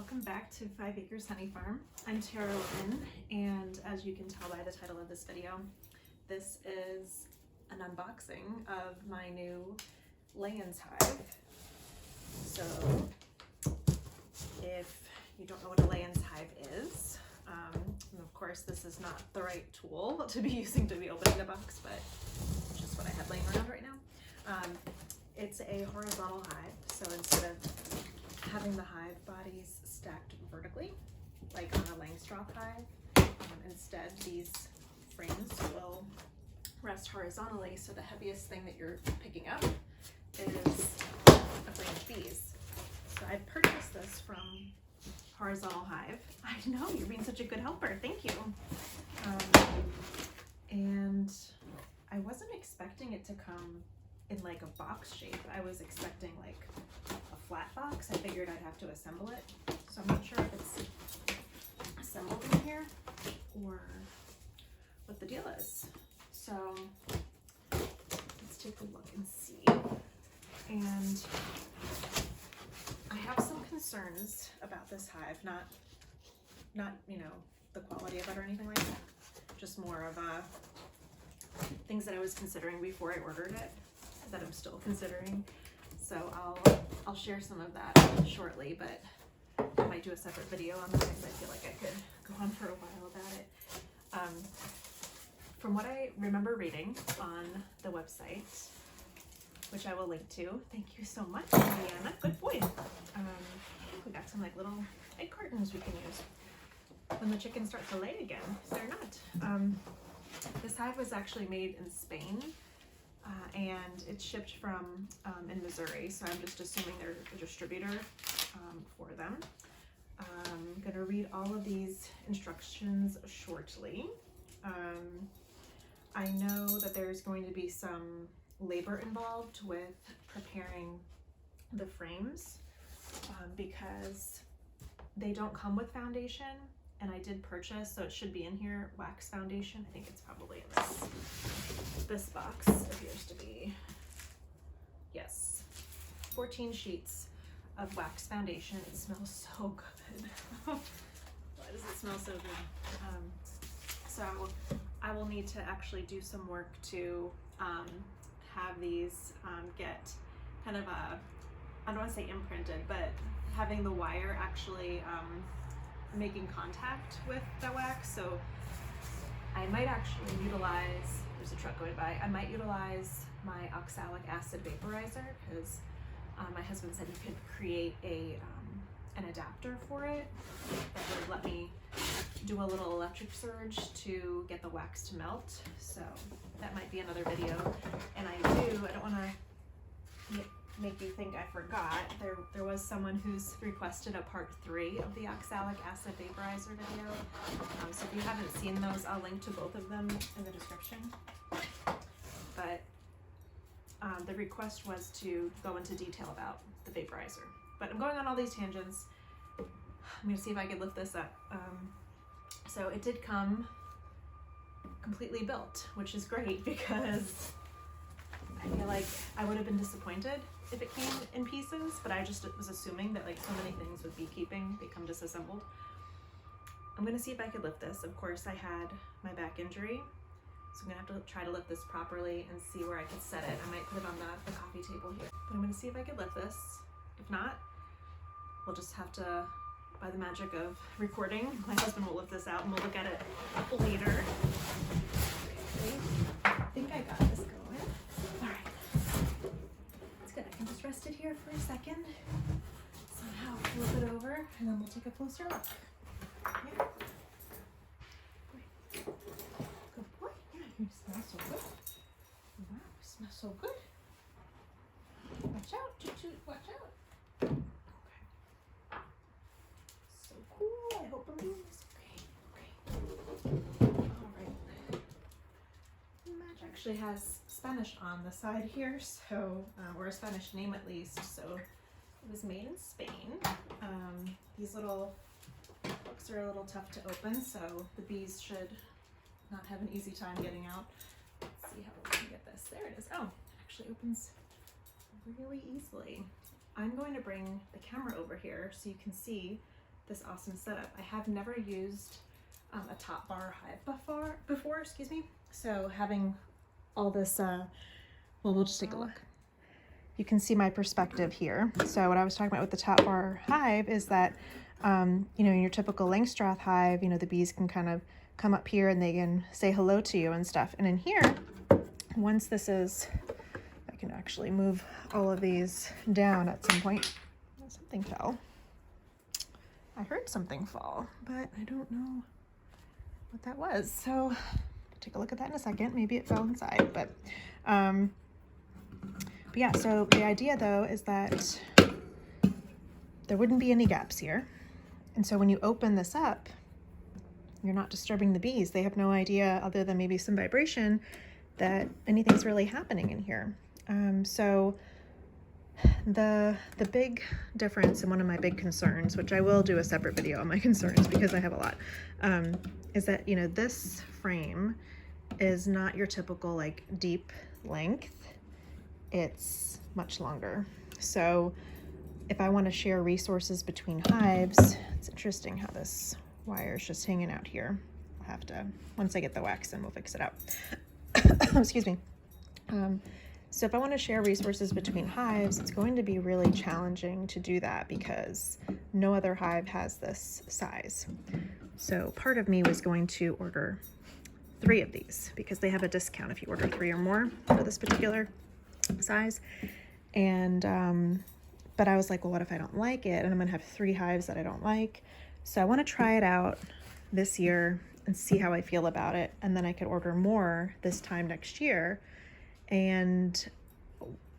Welcome back to 5 Acres Honey Farm. I'm Tara Lynn, and as you can tell by the title of this video, this is an unboxing of my new Layens hive. So if you don't know what a Layens hive is, and of course this is not the right tool to be using to be opening the box, but it's just what I have laying around right now. It's a horizontal hive, so instead of having the hive bodies stacked vertically, like on a Langstroth hive, instead these frames will rest horizontally, so the heaviest thing that you're picking up is a frame of bees. So I purchased this from Horizontal Hive. I know, you're being such a good helper, thank you. And I wasn't expecting it to come in like a box shape. I was expecting like a flat box. I figured I'd have to assemble it. So I'm not sure if it's assembled in here or what the deal is. So let's take a look and see. And I have some concerns about this hive, not you know, the quality of it or anything like that. Just more of things that I was considering before I ordered it, that I'm still considering. So I'll share some of that shortly, but I might do a separate video on that because I feel like I could go on for a while about it. From what I remember reading on the website, which I will link to, thank you so much, Indiana, good boy. We got some like little egg cartons we can use when the chickens start to lay again, if they're not. This hive was actually made in Spain, and it's shipped from in Missouri, so I'm just assuming they're a distributor for them. I'm going to read all of these instructions shortly. I know that there's going to be some labor involved with preparing the frames because they don't come with foundation, and I did purchase, so it should be in here, wax foundation. I think it's probably in this box. Appears to be, yes, 14 sheets of wax foundation. It smells so good. Why does it smell so good? So I will need to actually do some work to have these get kind of I don't want to say imprinted, but having the wire actually making contact with the wax. So I might actually utilize, there's a truck going by, I might utilize my oxalic acid vaporizer because my husband said he could create an adapter for it that would let me do a little electric surge to get the wax to melt. So that might be another video. And I don't want to make you think I forgot. There was someone who's requested a part 3 of the oxalic acid vaporizer video. So if you haven't seen those, I'll link to both of them in the description. But the request was to go into detail about the vaporizer. But I'm going on all these tangents. I'm gonna see if I can lift this up. So it did come completely built, which is great because I feel like I would have been disappointed if it came in pieces, but I just was assuming that like so many things with beekeeping, they come disassembled. I'm gonna see if I could lift this. Of course, I had my back injury, so I'm gonna have to try to lift this properly and see where I could set it. I might put it on the coffee table here, but I'm gonna see if I could lift this. If not, we'll just have to, by the magic of recording, my husband will lift this out and we'll look at it later. I think I got this going. All right. Good. I can just rest it here for a second. Somehow flip it over, and then we'll take a closer look. Yeah. Good boy. Yeah, you smell so good. Wow, you smell so good. Watch out, toot toot, watch out. Okay. So cool. I hope I'm doing this okay. All right. Match actually has Spanish on the side here, so or a Spanish name at least, so it was made in Spain. These little hooks are a little tough to open, so the bees should not have an easy time getting out. Let's see how we can get this. There it is. Oh, it actually opens really easily. I'm going to bring the camera over here so you can see this awesome setup. I have never used a top bar hive before, excuse me. So having all this, well, we'll just take a look. You can see my perspective here. So what I was talking about with the top bar hive is that, you know, in your typical Langstroth hive, you know, the bees can kind of come up here and they can say hello to you and stuff. And in here, once this is, I can actually move all of these down at some point. Something fell. I heard something fall, but I don't know what that was. So take a look at that in a second. Maybe it fell inside, but yeah, so the idea though is that there wouldn't be any gaps here. And so when you open this up, you're not disturbing the bees. They have no idea, other than maybe some vibration, that anything's really happening in here. So the big difference, and one of my big concerns, which I will do a separate video on my concerns because I have a lot, is that, you know, this frame is not your typical like deep length. It's much longer. So if I want to share resources between hives, it's interesting how this wire is just hanging out here. I'll have to, once I get the wax in, we'll fix it out. Excuse me. So if I want to share resources between hives, it's going to be really challenging to do that because no other hive has this size. So part of me was going to order 3 of these because they have a discount if you order 3 or more for this particular size. And but I was like, well, what if I don't like it? And I'm gonna have 3 hives that I don't like. So I want to try it out this year and see how I feel about it, and then I could order more this time next year. And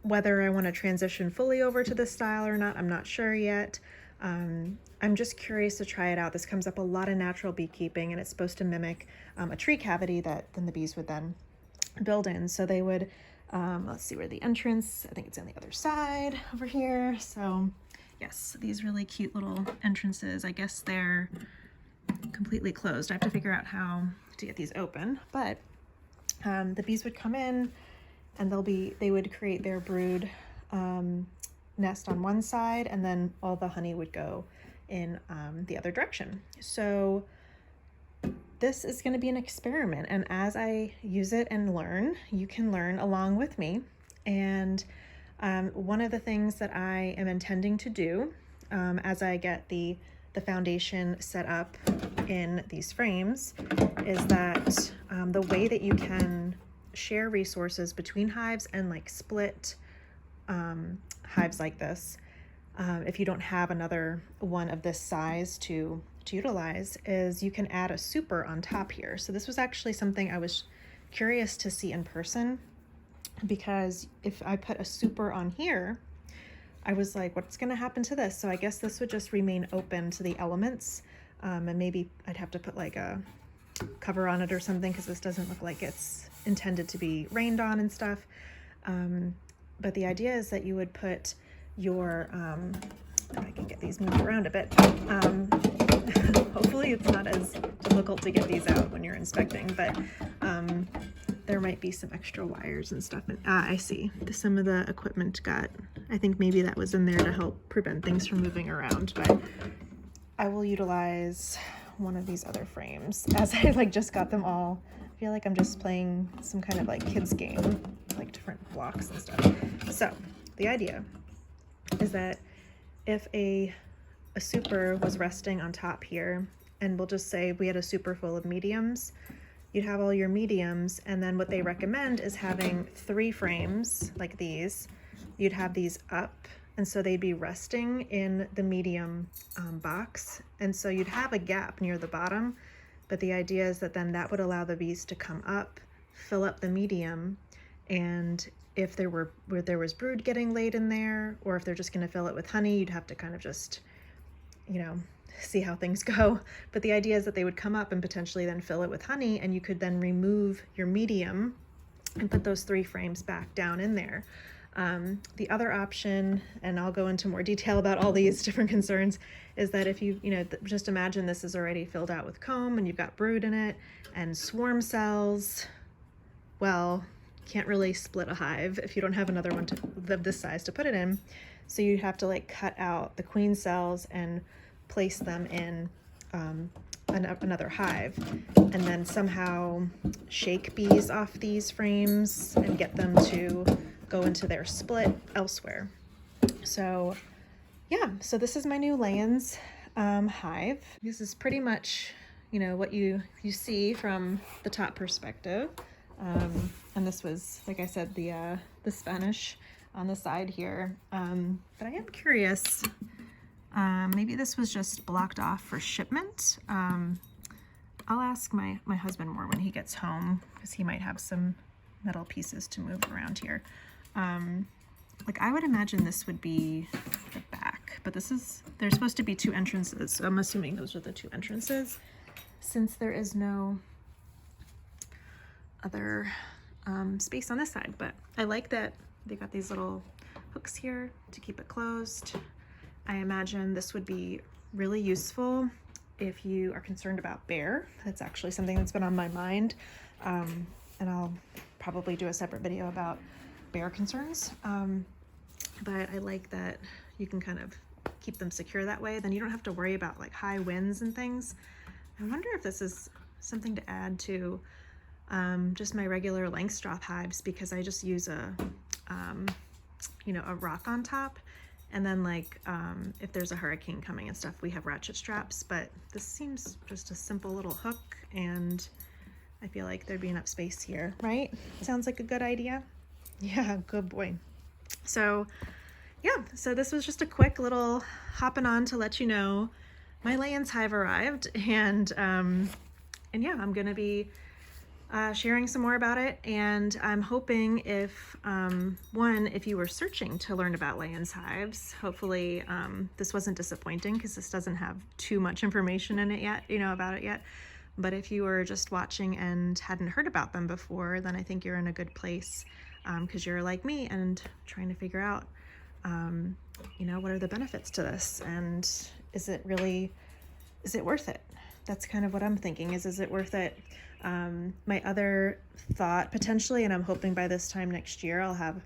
whether I want to transition fully over to this style or not, I'm not sure yet. I'm just curious to try it out. This comes up a lot in natural beekeeping, and it's supposed to mimic a tree cavity that then the bees would then build in. So they would, let's see where the entrance, I think it's on the other side over here. So yes, these really cute little entrances. I guess they're completely closed. I have to figure out how to get these open, but the bees would come in and they would create their brood nest on one side, and then all the honey would go in the other direction. So this is going to be an experiment, and as I use it and learn, you can learn along with me. And one of the things that I am intending to do as I get the foundation set up in these frames is that the way that you can share resources between hives and like split hives like this, if you don't have another one of this size to utilize, is you can add a super on top here. So this was actually something I was curious to see in person, because if I put a super on here, I was like, what's going to happen to this? So I guess this would just remain open to the elements, and maybe I'd have to put like a cover on it or something, because this doesn't look like it's intended to be rained on and stuff. But the idea is that you would put your, if I can get these moved around a bit, hopefully it's not as difficult to get these out when you're inspecting, but there might be some extra wires and stuff. And I see some of the equipment got, I think maybe that was in there to help prevent things from moving around, but I will utilize one of these other frames as I like just got them all. I feel like I'm just playing some kind of like kids game, like different blocks and stuff. So the idea is that if a super was resting on top here, and we'll just say we had a super full of mediums, you'd have all your mediums, and then what they recommend is having 3 frames like these. You'd have these up, and so they'd be resting in the medium box, and so you'd have a gap near the bottom, but the idea is that then that would allow the bees to come up, fill up the medium, and if there was brood getting laid in there, or if they're just going to fill it with honey, you'd have to kind of just, you know, see how things go. But the idea is that they would come up and potentially then fill it with honey, and you could then remove your medium and put those 3 frames back down in there. The other option, and I'll go into more detail about all these different concerns, is that if you just imagine this is already filled out with comb and you've got brood in it and swarm cells, well, can't really split a hive if you don't have another one of this size to put it in. So you have to like cut out the queen cells and place them in another hive, and then somehow shake bees off these frames and get them to go into their split elsewhere. So yeah, so this is my new Layens hive. This is pretty much, you know, what you see from the top perspective. And this was, like I said, the Spanish on the side here. But I am curious, maybe this was just blocked off for shipment. I'll ask my husband more when he gets home, because he might have some metal pieces to move around here. Like I would imagine this would be the back, but there's supposed to be 2 entrances, so I'm assuming those are the 2 entrances, since there is no other space on this side. But I like that they got these little hooks here to keep it closed. I imagine this would be really useful if you are concerned about bear. That's actually something that's been on my mind, and I'll probably do a separate video about bear concerns. But I like that you can kind of keep them secure that way. Then you don't have to worry about like high winds and things. I wonder if this is something to add to just my regular Langstroth hives, because I just use a rock on top, and then like if there's a hurricane coming and stuff, we have ratchet straps. But this seems just a simple little hook, and I feel like there'd be enough space here, right? Sounds like a good idea. Yeah, good boy. So yeah, so this was just a quick little hopping on to let you know my Layens hive arrived, and yeah, I'm gonna be sharing some more about it. And I'm hoping if if you were searching to learn about Layens hives, hopefully this wasn't disappointing, because this doesn't have too much information in it yet, about it yet. But if you were just watching and hadn't heard about them before, then I think you're in a good place, because you're like me and trying to figure out what are the benefits to this, and is it worth it? That's kind of what I'm thinking, is it worth it? My other thought potentially, and I'm hoping by this time next year I'll have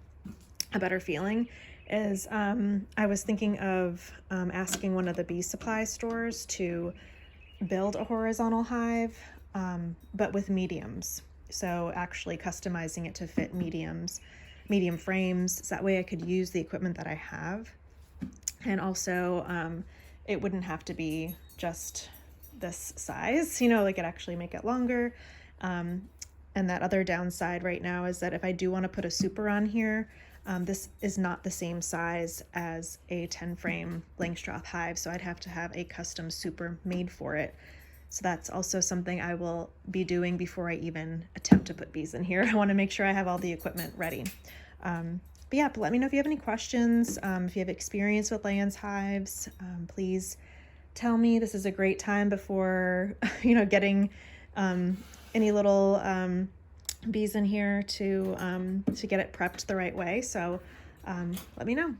a better feeling, is I was thinking of asking one of the bee supply stores to build a horizontal hive, but with mediums. So actually customizing it to fit medium frames, so that way I could use the equipment that I have. And also it wouldn't have to be just this size, like it actually make it longer. And that other downside right now is that if I do want to put a super on here, this is not the same size as a 10 frame Langstroth hive, so I'd have to have a custom super made for it. So that's also something I will be doing before I even attempt to put bees in here. I want to make sure I have all the equipment ready. But yeah, let me know if you have any questions. If you have experience with Layens hives, please tell me. This is a great time before, getting any little bees in here to get it prepped the right way. So let me know.